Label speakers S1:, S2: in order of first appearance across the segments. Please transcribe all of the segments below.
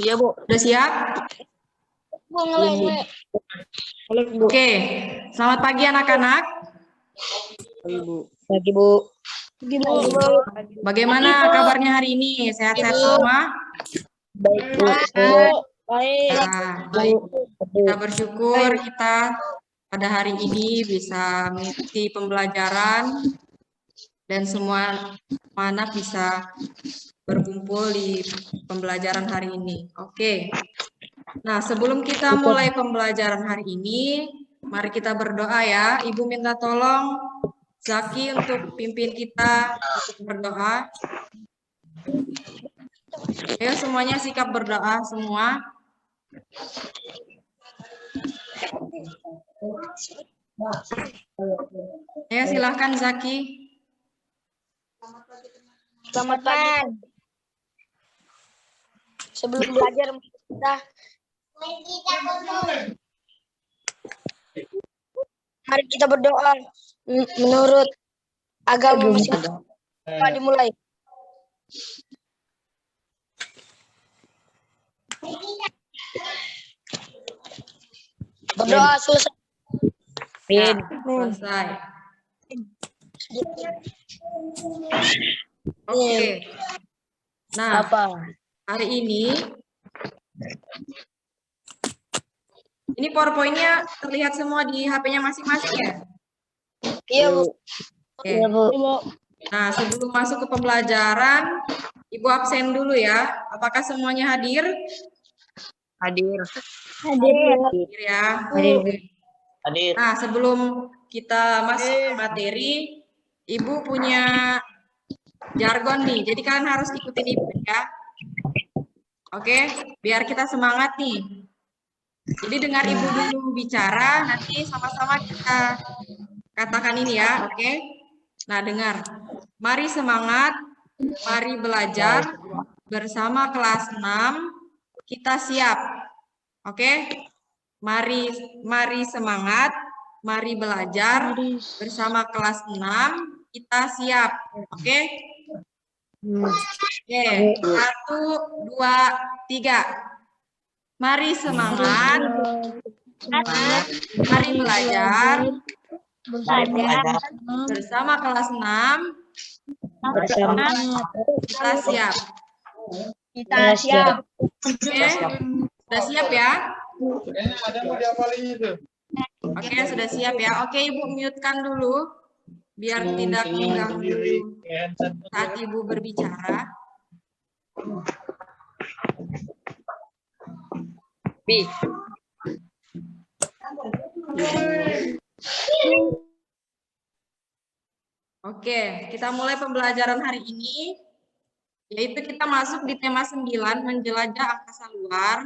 S1: Iya, Bu.
S2: Udah siap?
S1: Bu, ngelek.
S2: Oke. Selamat pagi anak-anak.
S1: Pagi, Bu.
S2: Bagaimana kabarnya hari ini? Sehat-sehat semua?
S1: Baik, Bu. Baik.
S2: Nah, baik. Kita bersyukur kita pada hari ini bisa mengikuti pembelajaran dan semua anak bisa berkumpul di pembelajaran hari ini. Oke. Nah, sebelum kita mulai pembelajaran hari ini, mari kita berdoa ya. Ibu minta tolong Zaki untuk pimpin kita untuk berdoa. Ayo semuanya sikap berdoa semua. Ayo silahkan Zaki.
S1: Selamat pagi. Sebelum belajar kita mari kita berdoa menurut agama masing-masing. Dimulai. Berdoa selesai.
S2: Ya, selesai. Oke. Nah, hari ini PowerPoint-nya terlihat semua di HP-nya masing-masing ya?
S1: Iya, Bu.
S2: Oke. Nah, sebelum masuk ke pembelajaran, Ibu absen dulu ya. Apakah semuanya hadir?
S1: Hadir.
S2: Hadir ya.
S1: Hadir.
S2: Nah, sebelum kita masuk ke materi, Ibu punya jargon nih. Jadi kalian harus ikutin Ibu ya. Oke, biar kita semangat nih. Jadi dengar Ibu dulu bicara, nanti sama-sama kita katakan ini ya, oke? Nah, dengar. Mari semangat, mari belajar bersama kelas 6, kita siap. Oke? Mari semangat, mari belajar bersama kelas 6, kita siap. Oke? Oke, 1, 2, 3. Mari semangat, mari belajar bersama kelas 6, kita siap.
S1: Kita siap.
S2: Oke, sudah siap ya? Oke, sudah siap ya. Oke, Ibu mute-kan dulu biar tidak mengganggu saat Ibu berbicara. Oke, kita mulai pembelajaran hari ini, yaitu kita masuk di tema 9, menjelajah angkasa luar,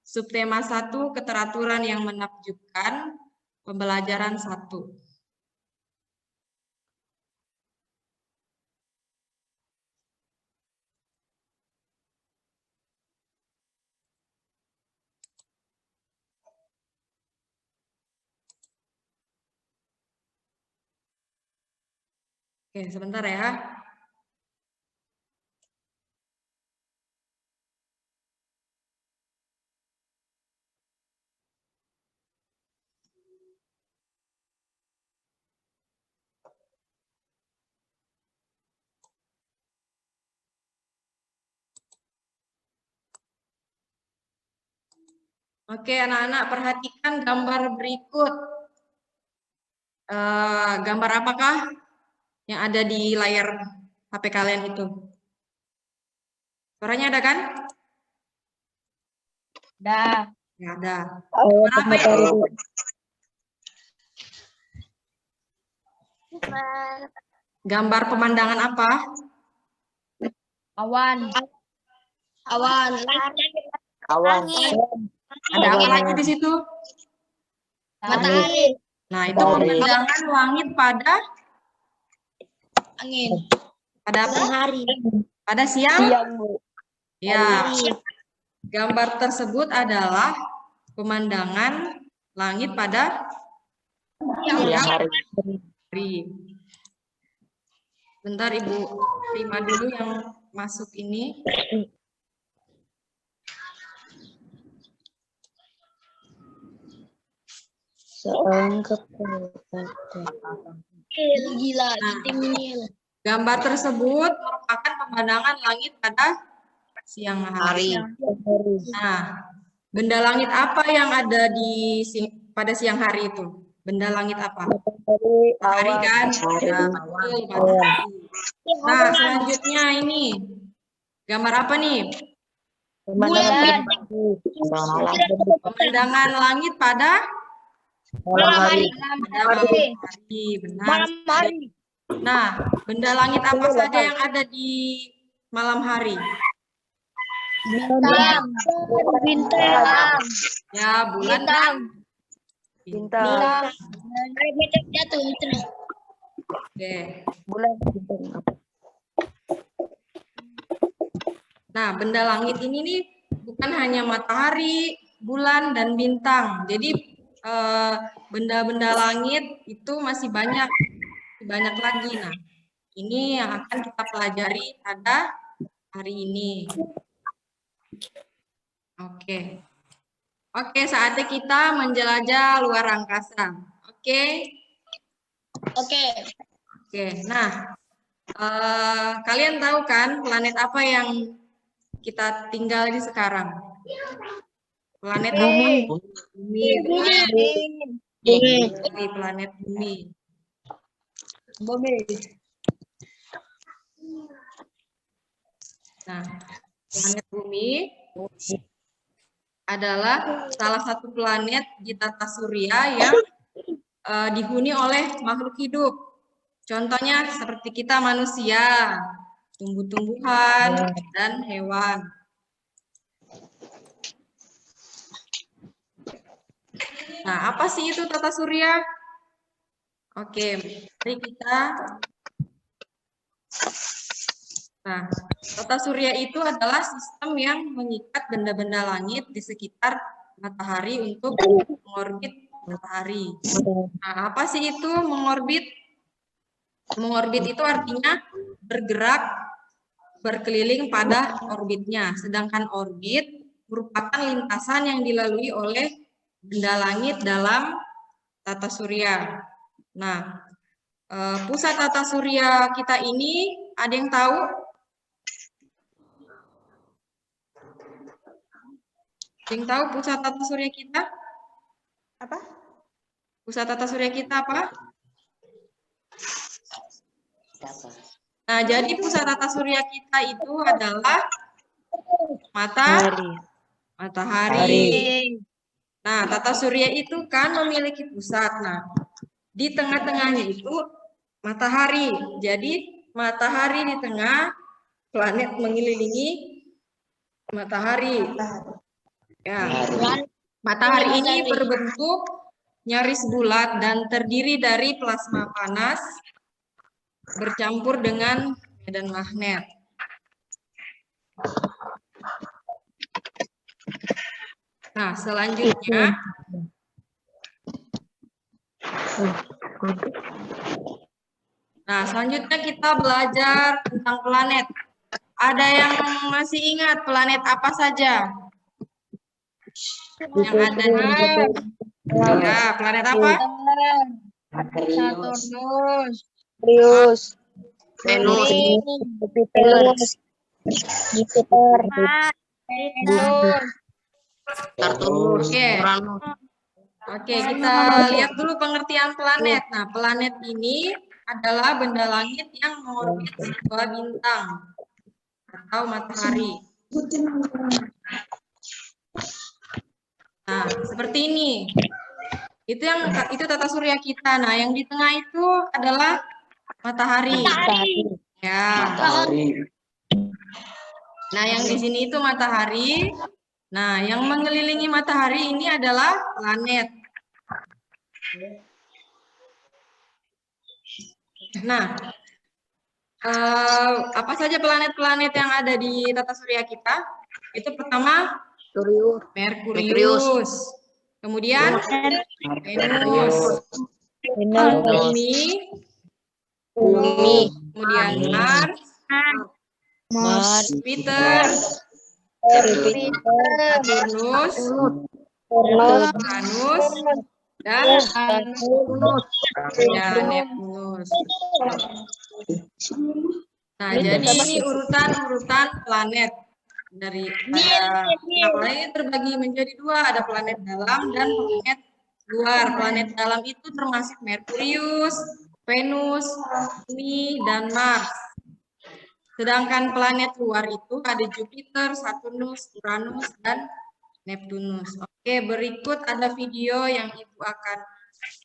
S2: subtema 1, keteraturan yang menakjubkan, pembelajaran 1. Oke, sebentar ya. Oke, anak-anak perhatikan gambar berikut. Gambar apakah yang ada di layar HP kalian itu? Suaranya ada kan?
S1: Ada.
S2: Ya, ada. Gambar apa itu? Gambar pemandangan apa?
S1: Awan. Awan.
S3: Awan.
S2: Ada apa lagi di situ?
S1: Matahari.
S2: Nah, itu pemandangan langit pada
S1: Angin.
S2: pada apa?
S1: Hari.
S2: Pada siang?
S1: Bu.
S2: Ya. Gambar tersebut adalah pemandangan langit pada siang hari. Bentar Ibu terima dulu yang masuk ini.
S3: Seangkat.
S1: Gila,
S2: Nah,
S1: timnya.
S2: gambar tersebut merupakan pemandangan langit pada siang hari. Nah, benda langit apa yang ada pada siang hari itu? Benda langit apa? Matahari kan? Ya, betul, matahari. Nah, selanjutnya ini. Gambar apa nih?
S1: Bulan.
S2: Pemandangan langit pada
S1: Malam hari.
S2: malam hari. Benar.
S1: Malam hari.
S2: Nah, benda langit apa saja yang ada di malam hari?
S1: Bintang. Bintang.
S2: Ya, bulan
S1: Bintang.
S2: bintang.
S1: Air mata jatuh terus.
S2: Oke.
S3: Bulan.
S2: Nah, benda langit ini nih bukan hanya matahari, bulan, dan bintang. Jadi benda-benda langit itu masih banyak lagi. Nah, ini yang akan kita pelajari pada hari ini. Oke. Oke, saatnya kita menjelajah luar angkasa. Oke.
S1: Oke.
S2: Oke. Nah, kalian tahu kan planet apa yang kita tinggal di sekarang? Planet
S1: Bumi.
S2: Bumi. Benar.
S1: Bumi.
S2: Di planet Bumi.
S1: Bumi.
S2: Nah, planet Bumi adalah salah satu planet di tata surya yang dihuni oleh makhluk hidup. Contohnya seperti kita manusia, tumbuh-tumbuhan, dan hewan. Nah, apa sih itu tata surya? Oke, mari kita. Nah, tata surya itu adalah sistem yang mengikat benda-benda langit di sekitar matahari untuk mengorbit matahari. Nah, apa sih itu mengorbit? Mengorbit itu artinya bergerak berkeliling pada orbitnya. Sedangkan orbit merupakan lintasan yang dilalui oleh benda langit dalam tata surya. Nah, pusat tata surya kita ini ada yang tahu? Ada yang tahu pusat tata surya kita?
S3: Apa?
S2: Pusat tata surya kita apa? Nah, jadi pusat tata surya kita itu adalah matahari. Nah, tata surya itu kan memiliki pusat. Nah, di tengah-tengahnya itu matahari. Jadi, matahari di tengah, planet mengelilingi matahari. Ya. Matahari ini berbentuk nyaris bulat dan terdiri dari plasma panas bercampur dengan medan magnet. Nah, selanjutnya kita belajar tentang planet. Ada yang masih ingat planet apa saja? Yang ada di ya, planet apa?
S1: Saturnus.
S3: Venus.
S1: Jupiter.
S2: Oke, kita lihat dulu pengertian planet. Nah, planet ini adalah benda langit yang mengorbit sebuah bintang atau matahari. Nah, seperti ini. Itu tata surya kita. Nah, yang di tengah itu adalah matahari. Ya. Nah, yang di sini itu matahari. Nah, yang mengelilingi matahari ini adalah planet. Nah, apa saja planet-planet yang ada di tata surya kita? Itu pertama, Merkurius. Kemudian, Venus. Bumi. Kemudian Mars. Jupiter. Saturnus, Uranus, dan
S3: Neptunus.
S2: ya Neptunus. Nah, jadi ini urutan planet dari planet terbagi menjadi dua, ada planet dalam dan planet luar. Planet dalam itu termasuk Merkurius, Venus, Bumi, dan Mars. Sedangkan planet luar itu ada Jupiter, Saturnus, Uranus, dan Neptunus. Oke, berikut ada video yang Ibu akan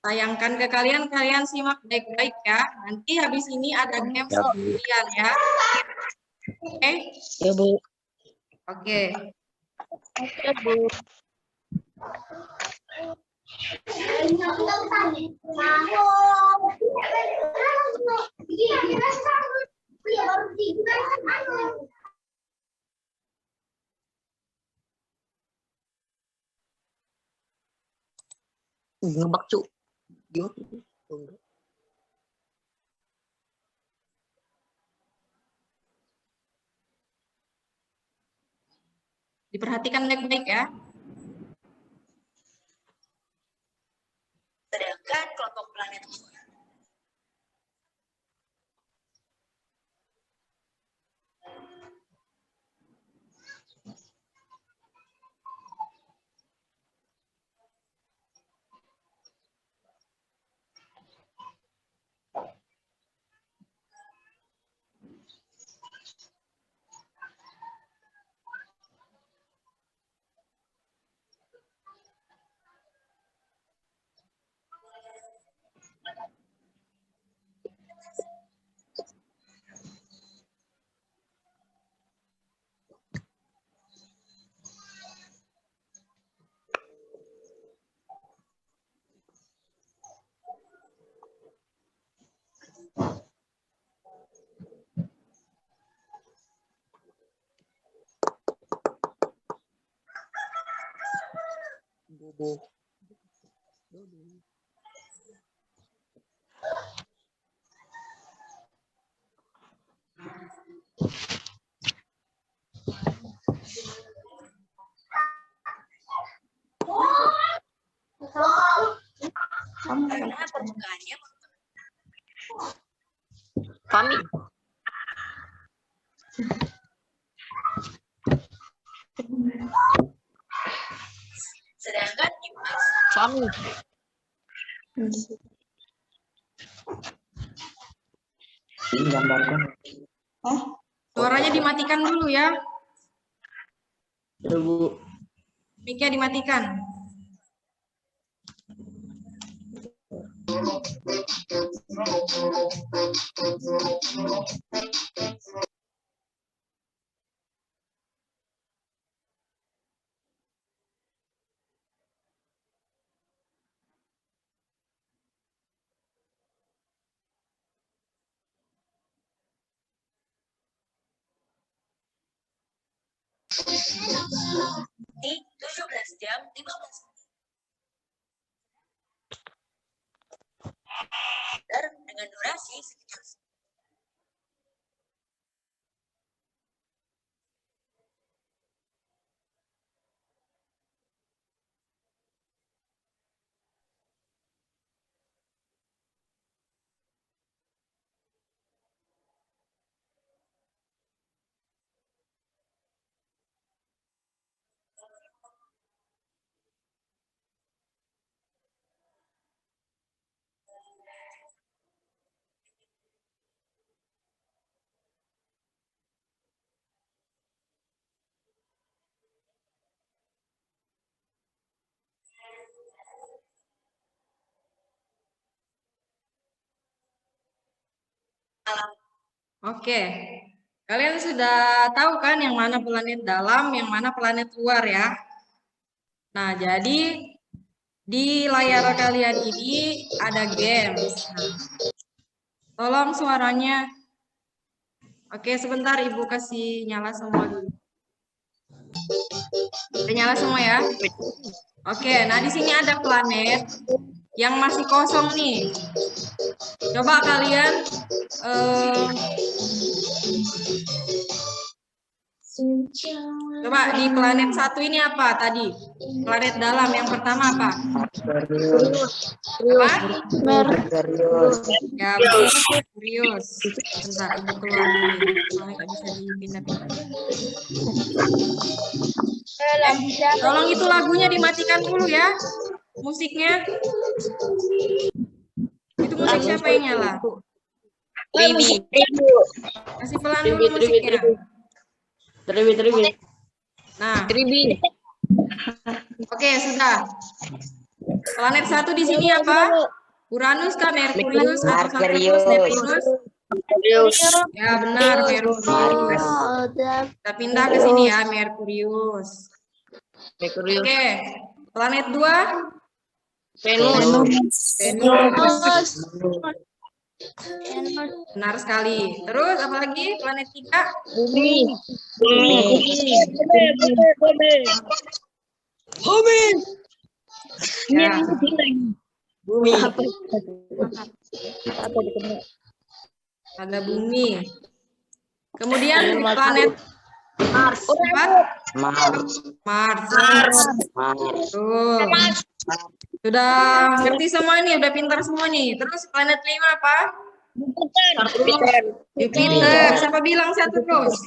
S2: tayangkan ke kalian. Kalian simak baik-baik ya. Nanti habis ini ada game kalian ya. Oke?
S3: Ya, Bu.
S2: Oke.
S3: Oke, Bu. Ngebak, cu.
S2: Diperhatikan baik-baik ya. Sedangkan kelompok planet karena permukaannya
S3: Kami.
S2: sedangkan di Mars
S3: Kami. Gambarkan.
S2: suaranya dimatikan dulu ya.
S3: Ya, Bu.
S2: Mic-nya dimatikan. Di 17 jam 15 menit. Dan dengan durasi sekitar Oke, kalian sudah tahu kan yang mana planet dalam, yang mana planet luar ya? Nah, jadi di layar kalian ini ada games. Nah, tolong suaranya. Oke, sebentar Ibu kasih nyala semua dulu. Udah nyala semua ya? Oke, nah di sini ada planet yang masih kosong nih. Coba kalian Coba di planet satu ini apa tadi? Planet dalam yang pertama apa? Apa? Ya, betul. Merkurius. Bentar, ibu keluar dulu ini. Soalnya nggak bisa dipindah-pindah. Tolong itu lagunya dimatikan dulu ya. Musiknya. Itu musik siapa yang nyala?
S3: Triwi.
S2: Kasih pelan dulu musiknya.
S3: Triwi.
S2: Nah,
S3: Triwi.
S2: oke, sudah. Planet satu di sini apa? Uranus kah, Merkurius, atau Saturnus, Neptunus? Ya, benar, Merkurius. Kita pindah ke sini ya, Merkurius.
S3: Merkurius.
S2: Oke, planet 2?
S3: Venus.
S2: Venus. Benar sekali. Terus apa lagi? Planet 3?
S3: Bumi.
S2: Ya.
S3: Bumi.
S2: Ada bumi. Kemudian di planet
S3: Mars.
S2: empat? Mars. Tuh. Sudah ngerti semua nih, udah pintar semua nih. Terus planet 5 apa? Jupiter. Siapa bilang Saturnus?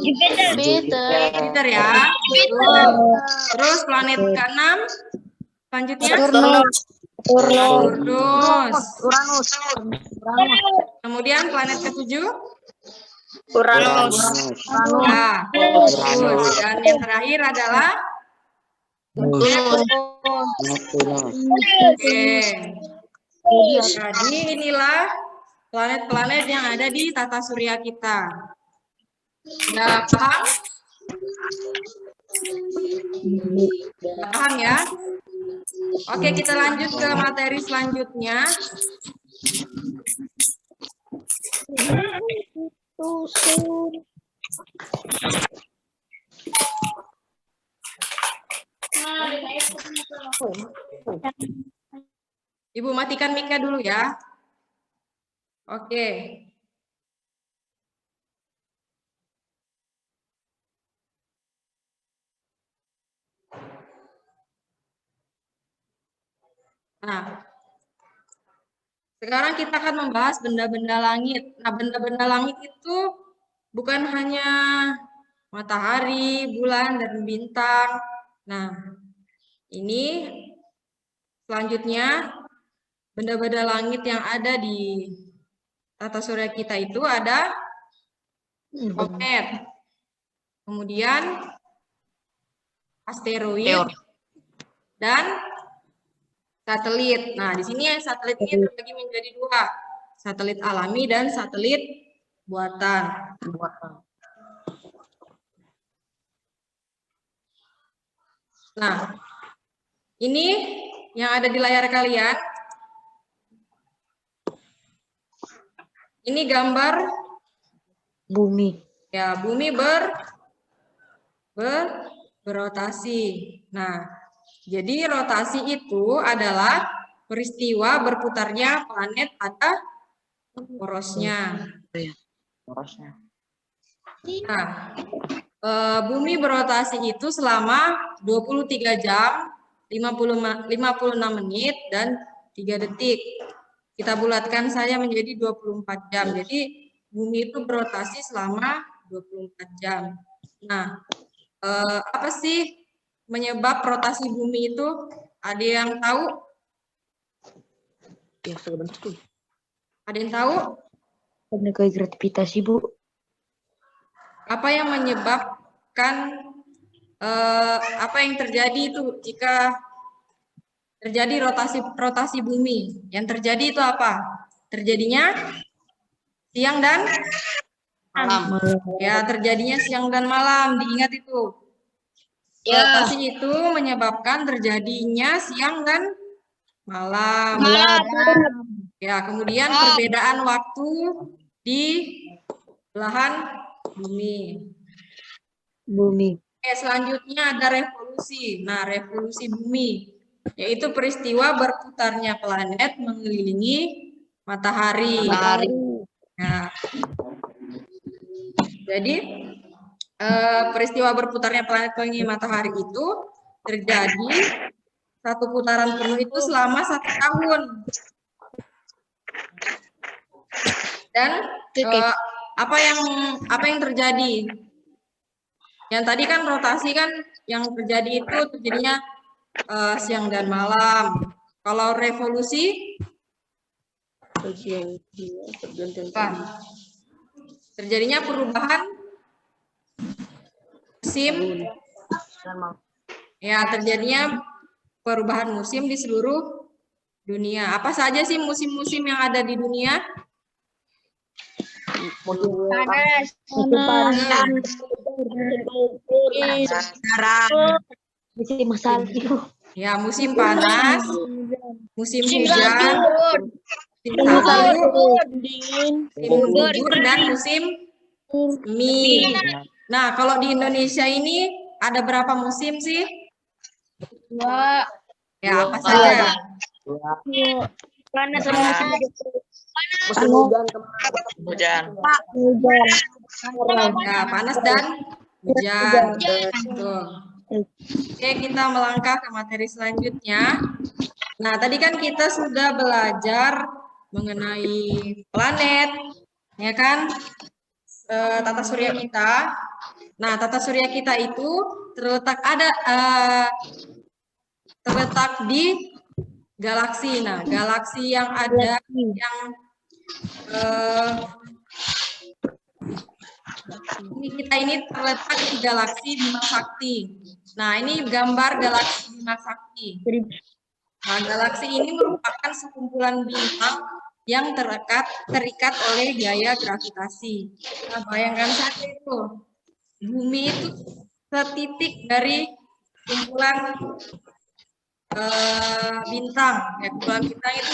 S2: Jupiter ya. Terus planet ke-6 selanjutnya Saturnus.
S3: Uranus.
S2: Kemudian planet ke-7
S3: Uranus.
S2: ya. Terus dan yang terakhir adalah Oke. Jadi inilah planet-planet yang ada di tata surya kita. Sudah paham? Sudah paham ya? Oke, kita lanjut ke materi selanjutnya. Ibu matikan mic-nya dulu ya. Oke. Nah, sekarang kita akan membahas benda-benda langit. Nah, benda-benda langit itu bukan hanya matahari, bulan, dan bintang. Nah, ini selanjutnya benda-benda langit yang ada di tata surya kita itu ada komet, kemudian asteroid, dan satelit. Nah, di sini satelit ini terbagi menjadi dua, satelit alami dan satelit buatan. Nah, ini yang ada di layar kalian. Ini gambar
S3: Bumi.
S2: ya, bumi berotasi. Nah, jadi rotasi itu adalah peristiwa berputarnya planet pada porosnya. Nah, bumi berotasi itu selama 23 jam, 56 menit, dan 3 detik. Kita bulatkan saja menjadi 24 jam. Jadi, bumi itu berotasi selama 24 jam. Nah, apa sih menyebab rotasi bumi itu? Ada yang tahu?
S3: Ya, sebentar.
S2: Ada yang tahu?
S3: Penegak gravitasi, Bu.
S2: Apa yang menyebabkan apa yang terjadi itu jika terjadi rotasi bumi? Yang terjadi itu apa? Terjadinya siang dan
S3: Malam.
S2: ya, terjadinya siang dan malam. Diingat itu. Rotasi itu menyebabkan terjadinya siang dan malam. Ya, kemudian perbedaan waktu di belahan bumi. Oke, selanjutnya ada revolusi. Nah, revolusi bumi yaitu peristiwa berputarnya planet mengelilingi matahari. Nah, jadi peristiwa berputarnya planet penyelidik matahari itu terjadi satu putaran penuh itu selama 1 tahun. Dan apa yang terjadi? Yang tadi kan rotasi kan yang terjadi itu terjadinya siang dan malam. Kalau revolusi terjadinya perubahan musim. Ya, terjadinya perubahan musim di seluruh dunia. Apa saja sih musim-musim yang ada di dunia?
S1: Panas.
S3: Musim masalah itu.
S2: Ya, musim panas, musim hujan, musim
S1: Gugur.
S2: salju,
S1: Dingin.
S2: musim gugur, dan musim semi. Nah, kalau di Indonesia ini ada berapa musim sih?
S1: 2.
S2: Ya, apa saja?
S1: Panas sama musim
S4: Musim hujan. Hujan.
S2: Ya, panas dan hujan. Tuh. Oke, kita melangkah ke materi selanjutnya. Nah, tadi kan kita sudah belajar mengenai planet, ya kan? Tata surya kita. Nah, tata surya kita itu terletak di galaksi. Nah, galaksi yang ada yang kita ini terletak di galaksi Bima Sakti. Nah, ini gambar galaksi Bima Sakti. Nah, galaksi ini merupakan sekumpulan bintang yang terikat oleh gaya gravitasi. Nah, bayangkan saja itu, bumi itu setitik dari kumpulan bintang. Ya, kumpulan bintang itu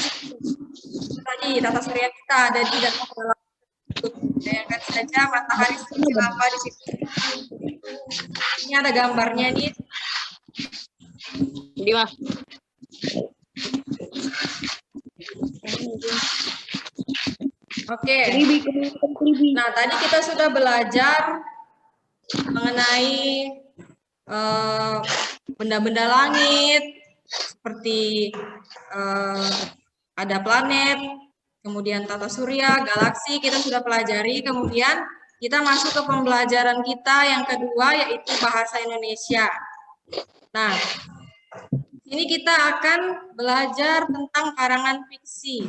S2: tadi tata surya kita ada di dalam galaksi. Bayangkan saja matahari sekecil apa di situ. Ini ada gambarnya nih.
S4: Dimas.
S2: Oke. Nah, tadi kita sudah belajar mengenai benda-benda langit seperti ada planet, kemudian tata surya, galaksi kita sudah pelajari. Kemudian kita masuk ke pembelajaran kita yang kedua yaitu bahasa Indonesia. Nah, ini kita akan belajar tentang karangan fiksi.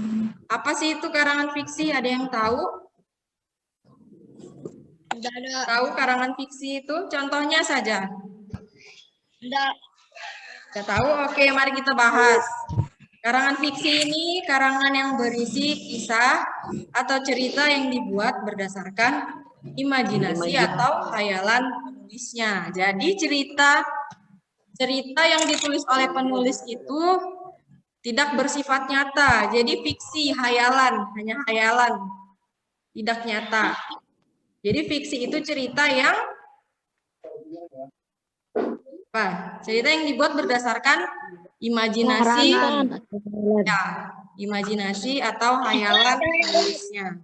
S2: Apa sih itu karangan fiksi? Ada yang tahu?
S1: Tidak ada.
S2: Tahu karangan fiksi itu? Contohnya saja.
S1: Tidak.
S2: Tidak tahu? Oke, mari kita bahas. Karangan fiksi ini karangan yang berisi kisah atau cerita yang dibuat berdasarkan imajinasi atau khayalan penulisnya. Jadi cerita yang ditulis oleh penulis itu tidak bersifat nyata. Jadi fiksi, khayalan, hanya khayalan, tidak nyata. Jadi fiksi itu cerita yang cerita yang dibuat berdasarkan imajinasi, ya, imajinasi atau khayalan penulisnya.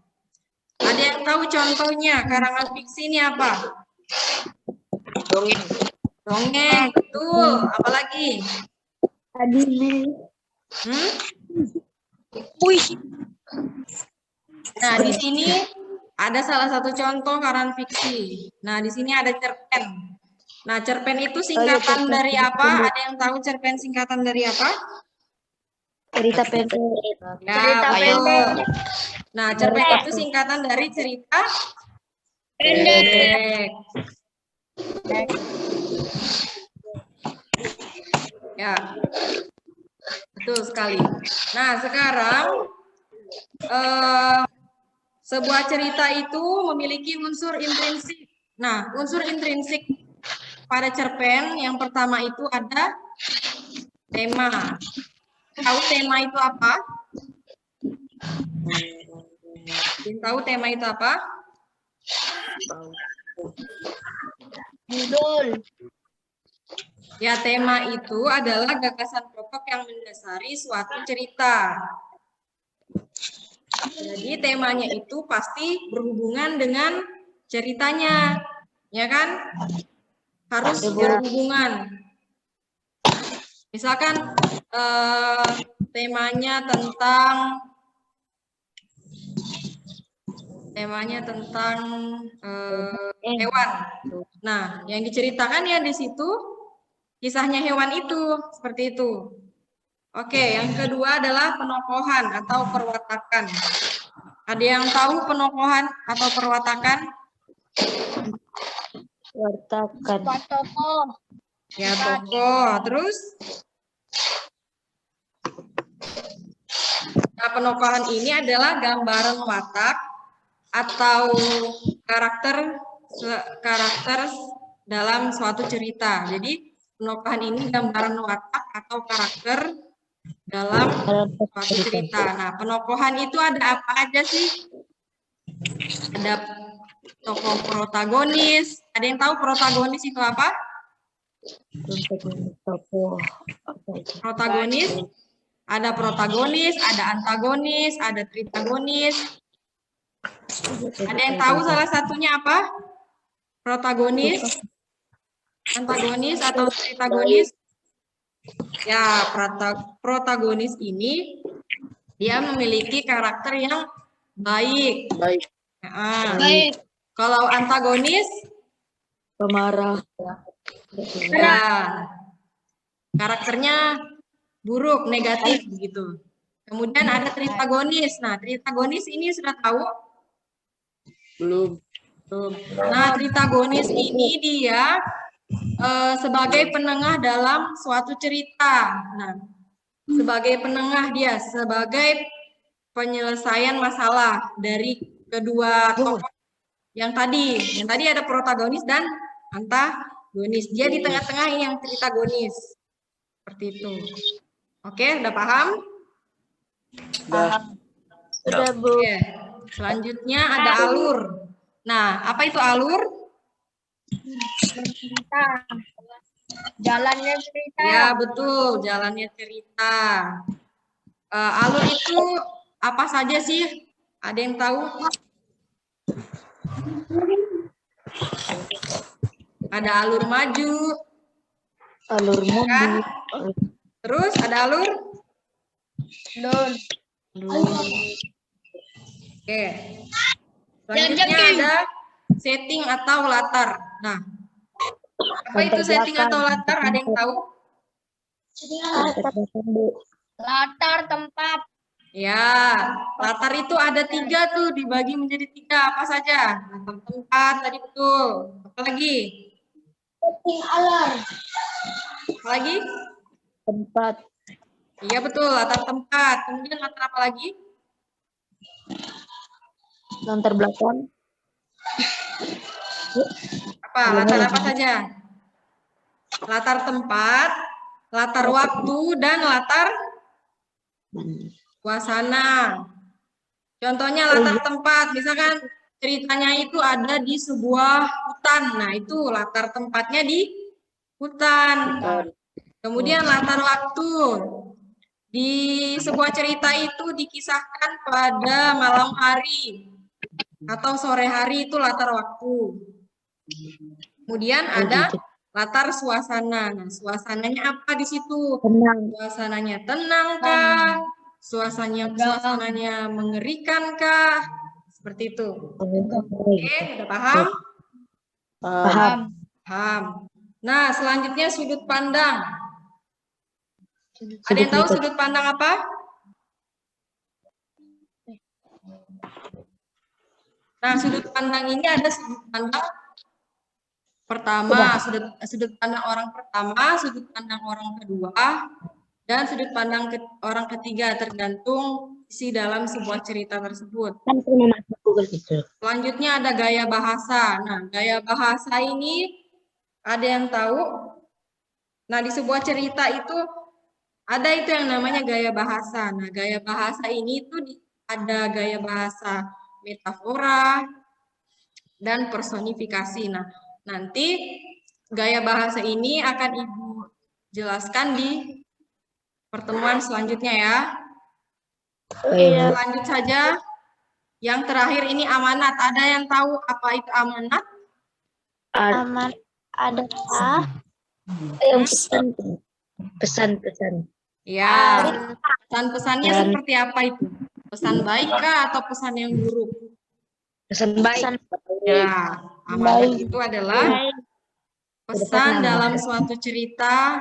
S2: Ada yang tahu contohnya karangan fiksi ini apa?
S4: Dongeng.
S2: Dongeng, betul. Apalagi?
S1: Puisi.
S2: Nah, di sini ada salah satu contoh karangan fiksi. Nah, di sini ada cerpen. Nah, cerpen itu singkatan dari apa? Ada yang tahu cerpen singkatan dari apa?
S3: Cerita pendek.
S2: Ya,
S1: Cerita
S2: betul.
S1: pendek.
S2: Nah, cerpen itu singkatan dari cerita pendek. Ya, betul sekali. Nah, sekarang sebuah cerita itu memiliki unsur intrinsik. Nah, unsur intrinsik pada cerpen yang pertama itu ada tema. Tahu tema itu apa? Tahu tema itu apa?
S1: Judul.
S2: Ya, tema itu adalah gagasan pokok yang mendasari suatu cerita. Jadi temanya itu pasti berhubungan dengan ceritanya. ya kan? Harus berhubungan. Misalkan temanya tentang hewan. Nah, yang diceritakan ya di situ kisahnya hewan itu, seperti itu. Oke, yang kedua adalah penokohan atau perwatakan. Ada yang tahu penokohan atau perwatakan?
S3: Wartakan.
S1: tokoh.
S2: Ya, tokoh. Terus? Nah, penokohan ini adalah gambaran watak atau karakter dalam suatu cerita. Jadi, penokohan ini gambaran watak atau karakter dalam suatu cerita. Nah, penokohan itu ada apa aja sih? Ada tokoh protagonis. Ada yang tahu protagonis itu apa? Protagonis. Ada protagonis, ada antagonis, ada tritagonis. Ada yang tahu salah satunya apa? Protagonis, antagonis, atau tritagonis? Ya, protagonis ini dia memiliki karakter yang baik. Nah,
S1: Baik.
S2: kalau antagonis,
S3: Pemarah.
S2: ya, karakternya buruk, negatif begitu. Kemudian ada tritagonis. Nah, tritagonis ini sudah tahu?
S4: Belum.
S2: Nah, tritagonis ini dia sebagai penengah dalam suatu cerita. Nah, sebagai penengah dia, sebagai penyelesaian masalah dari kedua tokoh yang tadi. Yang tadi ada protagonis dan antagonis. Dia di tengah-tengah ini yang tritagonis. Seperti itu. Oke, udah paham?
S3: Sudah, Bu.
S2: Oke. Selanjutnya ada alur. Nah, apa itu alur?
S1: Cerita. Jalannya cerita.
S2: Ya, betul. Jalannya cerita. Alur itu apa saja sih? Ada yang tahu? Ada alur maju.
S3: Alur mundur.
S2: Terus ada alur?
S1: Lun.
S2: Oke. Selanjutnya ada setting atau latar. Nah, apa itu setting atau latar? Ada yang tahu?
S1: Latar tempat.
S2: Ya, latar itu ada 3 tuh, dibagi menjadi 3. Apa saja? Latar tempat, tadi betul. Apa lagi?
S1: Setting alar.
S2: Apa lagi?
S3: Tempat.
S2: Iya betul, latar tempat. Kemudian latar apa lagi?
S3: Latar belakang.
S2: Apa? Latar apa saja? Latar tempat, latar waktu, dan latar suasana. Contohnya latar tempat, misalkan ceritanya itu ada di sebuah hutan. Nah, itu latar tempatnya di hutan. Kemudian latar waktu. Di sebuah cerita itu dikisahkan pada malam hari atau sore hari, itu latar waktu. Kemudian ada latar suasana. Nah, suasananya apa di situ?
S3: Tenang.
S2: Suasananya tenang kah? Suasananya mengerikan kah? Seperti itu. Oke, udah paham?
S3: Paham.
S2: Paham. Nah, selanjutnya sudut pandang. Ada yang tahu sudut pandang apa? Nah, sudut pandang ini ada sudut pandang pertama, sudut pandang orang pertama, sudut pandang orang kedua, dan sudut pandang orang ketiga, tergantung isi dalam sebuah cerita tersebut.
S3: Kan pernah masuk Google gitu.
S2: Selanjutnya ada gaya bahasa. Nah, gaya bahasa ini ada yang tahu? Nah, di sebuah cerita itu ada itu yang namanya gaya bahasa. Nah, gaya bahasa ini itu ada gaya bahasa metafora dan personifikasi. Nah, nanti gaya bahasa ini akan Ibu jelaskan di pertemuan selanjutnya ya. Lanjut saja. Yang terakhir ini amanat. Ada yang tahu apa itu amanat?
S3: Aman. Adakah yang pesan-pesan?
S2: Ya, pesan-pesannya seperti apa itu? Pesan baik kah atau pesan yang buruk?
S3: Pesan baik.
S2: Ya, amanat itu adalah pesan dalam suatu cerita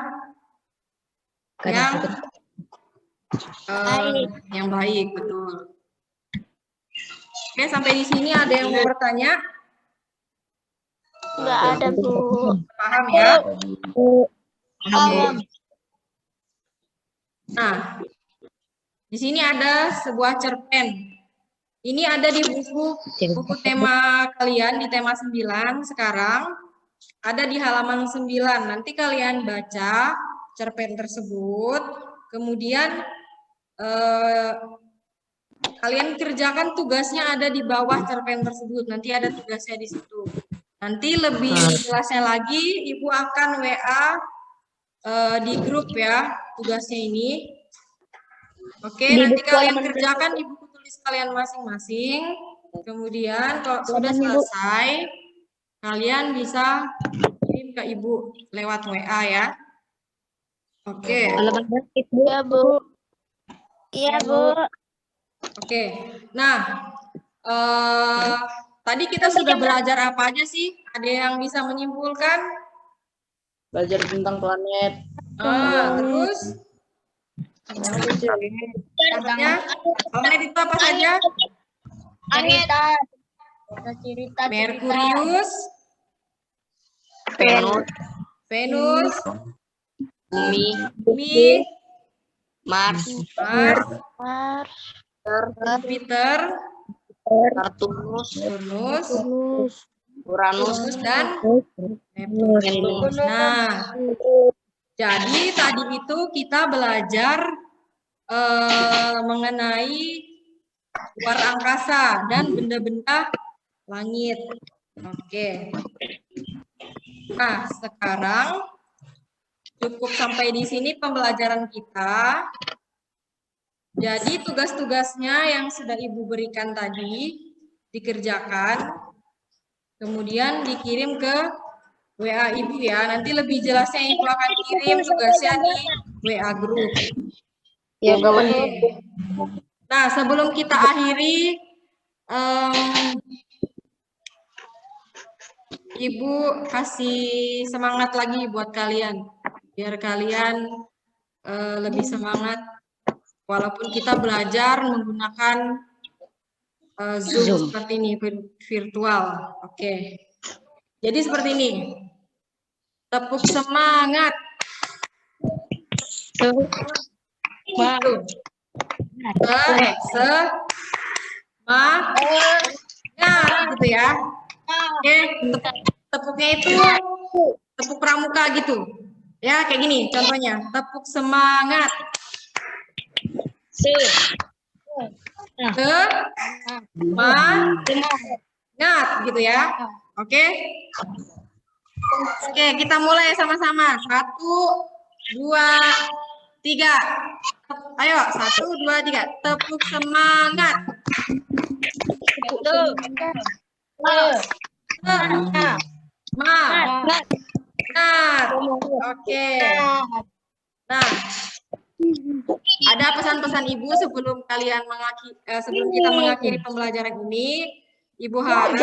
S2: yang baik, betul. Oke, sampai di sini ada yang mau bertanya?
S1: Enggak ada, Bu.
S2: Paham ya?
S1: Paham.
S2: Nah, di sini ada sebuah cerpen. Ini ada di buku tema kalian, di tema 9 sekarang. Ada di halaman 9. Nanti kalian baca cerpen tersebut. Kemudian kalian kerjakan tugasnya ada di bawah cerpen tersebut. Nanti ada tugasnya di situ. Nanti lebih jelasnya lagi, Ibu akan WA di grup ya tugasnya ini. Oke, nanti kalian kerjakan di buku tulis kalian masing-masing. Kemudian kalau sudah selesai, kalian bisa kirim ke Ibu lewat WA ya. Oke.
S1: Iya, Bu. Iya, Bu.
S2: Oke. Nah, tadi kita sudah belajar apa aja sih? Ada yang bisa menyimpulkan?
S4: Belajar tentang planet.
S2: Terus? Contohnya, planet itu apa saja?
S1: Cerita.
S2: Merkurius, Venus, Bumi,
S3: Mars.
S2: Jupiter,
S3: Saturnus.
S2: Uranus, dan Neptunus. Nah, jadi tadi itu kita belajar mengenai luar angkasa dan benda-benda langit. Oke. Nah, sekarang cukup sampai di sini pembelajaran kita. Jadi tugas-tugasnya yang sudah Ibu berikan tadi dikerjakan, kemudian dikirim ke WA Ibu ya. Nanti lebih jelasnya Ibu akan kirim tugasnya di WA grup.
S3: Ya,
S2: Oke. Nah, sebelum kita akhiri, Ibu kasih semangat lagi buat kalian, biar kalian lebih semangat. Walaupun kita belajar menggunakan Zoom seperti ini, virtual. Oke. Jadi seperti ini. Tepuk semangat. Semangat gitu ya. Oke, tepuknya itu tepuk pramuka gitu. Ya, kayak gini contohnya. Tepuk semangat. Semangat gitu ya. Oke. Oke, kita mulai sama-sama. 1, 2, 3. Ayo, 1, 2, 3. Tepuk semangat. Semangat. Oke. Nah, ada pesan-pesan Ibu sebelum sebelum kita mengakhiri pembelajaran ini. Ibu harap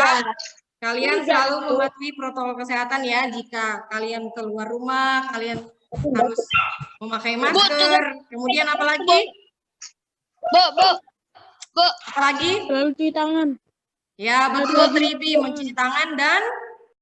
S2: kalian selalu mematuhi protokol kesehatan ya. Jika kalian keluar rumah, kalian harus memakai masker. Kemudian apa lagi?
S1: Bu.
S2: Apa lagi?
S1: Selalu cuci tangan.
S2: Ya, betul, Tribi, mencuci tangan dan